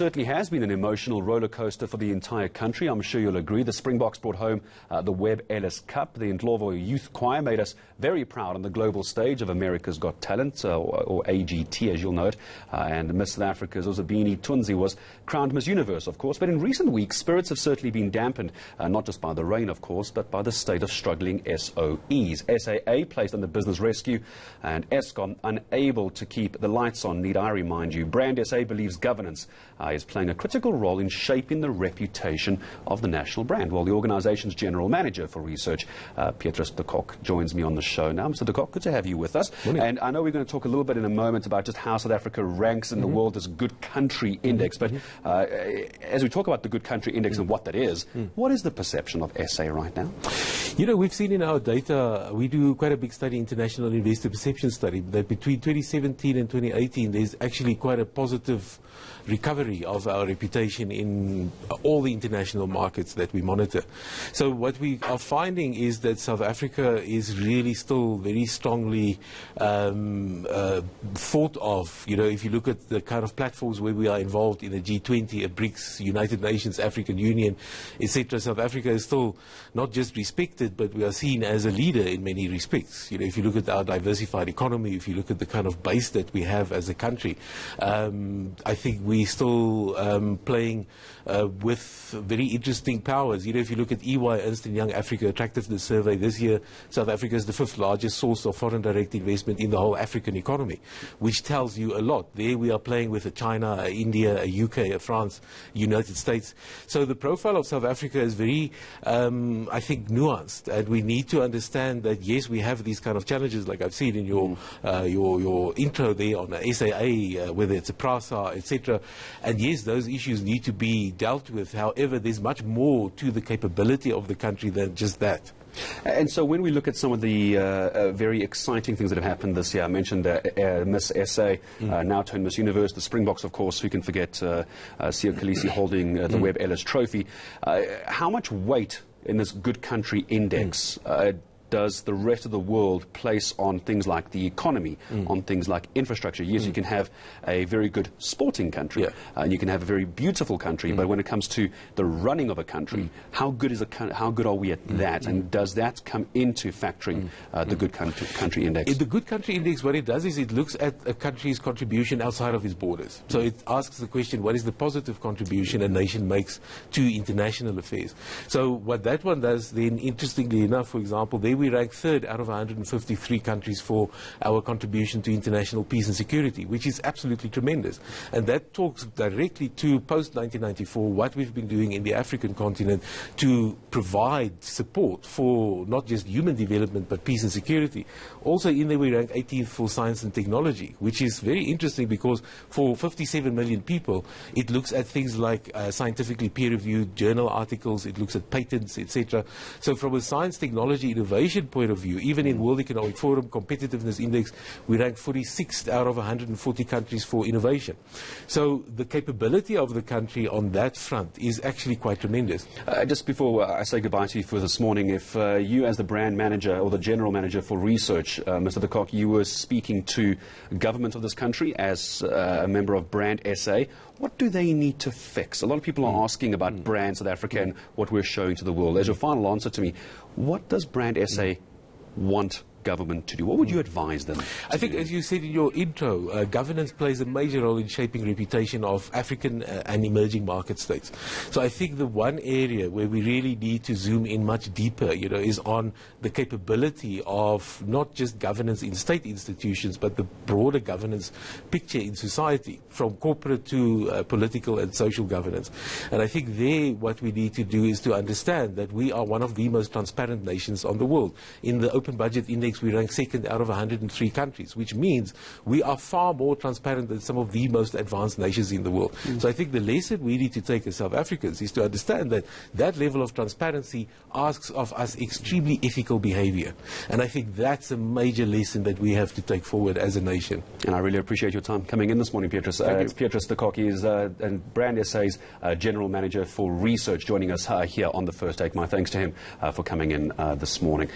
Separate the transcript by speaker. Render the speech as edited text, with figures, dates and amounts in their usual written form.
Speaker 1: Certainly has been an emotional roller coaster for the entire country. I'm sure you'll agree. The Springboks brought home the Webb Ellis Cup. The Ndlovu Youth Choir made us very proud on the global stage of America's Got Talent, or AGT as you'll know it. And Miss South Africa's Ozabini Tunzi was crowned Miss Universe, of course. But in recent weeks, spirits have certainly been dampened, not just by the rain, of course, but by the state of struggling SOEs. SAA placed under business rescue, and Eskom unable to keep the lights on, need I remind you. Brand SA believes governance is playing a critical role in shaping the reputation of the national brand. Well, the organization's general manager for research, Petrus de Kock, joins me on the show now. Mr. de Kock, good to have you with us.
Speaker 2: Morning.
Speaker 1: And I know we're going to talk a little bit in a moment about just how South Africa ranks in the world as Good Country Index. But as we talk about the Good Country Index and what that is, what is the perception of SA right now?
Speaker 2: You know, we've seen in our data, we do quite a big study, international investor perception study, that between 2017 and 2018, there's actually quite a positive recovery of our reputation in all the international markets that we monitor. So what we are finding is that South Africa is really still very strongly thought of. You know, if you look at the kind of platforms where we are involved in the G20, BRICS, United Nations, African Union, etc., South Africa is still not just respected, but we are seen as a leader in many respects. You know, if you look at our diversified economy, if you look at the kind of base that we have as a country, I think we're still playing with very interesting powers. You know, if you look at EY, Ernst & Young Africa Attractiveness Survey this year, South Africa is the 5th largest source of foreign direct investment in the whole African economy, which tells you a lot. There we are playing with a China, a India, a UK, a France, United States. So the profile of South Africa is very, I think, nuanced, and we need to understand that, yes, we have these kind of challenges, like I've seen in your intro there on SAA, whether it's a PRASA, etc. And yes, those issues need to be dealt with. However, there's much more to the capability of the country than just that.
Speaker 1: And so when we look at some of the very exciting things that have happened this year, I mentioned Miss SA, now turned Miss Universe, the Springboks, of course, who can forget Sio Khaleesi holding the Webb Ellis Trophy. How much weight in this Good Country Index does the rest of the world place on things like the economy, on things like infrastructure? Yes, you can have a very good sporting country, and you can have a very beautiful country, but when it comes to the running of a country, how good are we at that? And does that come into factoring the Good Country Index?
Speaker 2: The Good Country Index, what it does is it looks at a country's contribution outside of its borders. So it asks the question, what is the positive contribution a nation makes to international affairs? So what that one does then, interestingly enough, for example, there we rank 3rd out of 153 countries for our contribution to international peace and security, which is absolutely tremendous. And that talks directly to post-1994, what we've been doing in the African continent to provide support for not just human development, but peace and security. Also in there we rank 18th for science and technology, which is very interesting because for 57 million people, it looks at things like scientifically peer-reviewed journal articles, it looks at patents, etc. So from a science, technology, innovation point of view, even in World Economic Forum Competitiveness Index, we rank 46th out of 140 countries for innovation. So the capability of the country on that front is actually quite tremendous.
Speaker 1: Just before I say goodbye to you for this morning, if you as the brand manager or the general manager for research, Mr. de Kock, you were speaking to government of this country as a member of Brand SA, what do they need to fix? A lot of people are asking about Brand South Africa and what we're showing to the world. As your final answer to me, what does Brand SA want government to do? What would you advise them?
Speaker 2: I think, as you said in your intro, governance plays a major role in shaping reputation of African and emerging market states. So I think the one area where we really need to zoom in much deeper, you know, is on the capability of not just governance in state institutions, but the broader governance picture in society, from corporate to political and social governance. And I think there what we need to do is to understand that we are one of the most transparent nations on the world. In the Open Budget Index, we rank 2nd out of 103 countries, which means we are far more transparent than some of the most advanced nations in the world. So I think the lesson we need to take as South Africans is to understand that that level of transparency asks of us extremely ethical behavior. And I think that's a major lesson that we have to take forward as a nation.
Speaker 1: And I really appreciate your time coming in this morning, Petrus. It's Petrus de Kock. He is Brand SA's General Manager for Research, joining us here on The First Take. My thanks to him for coming in this morning.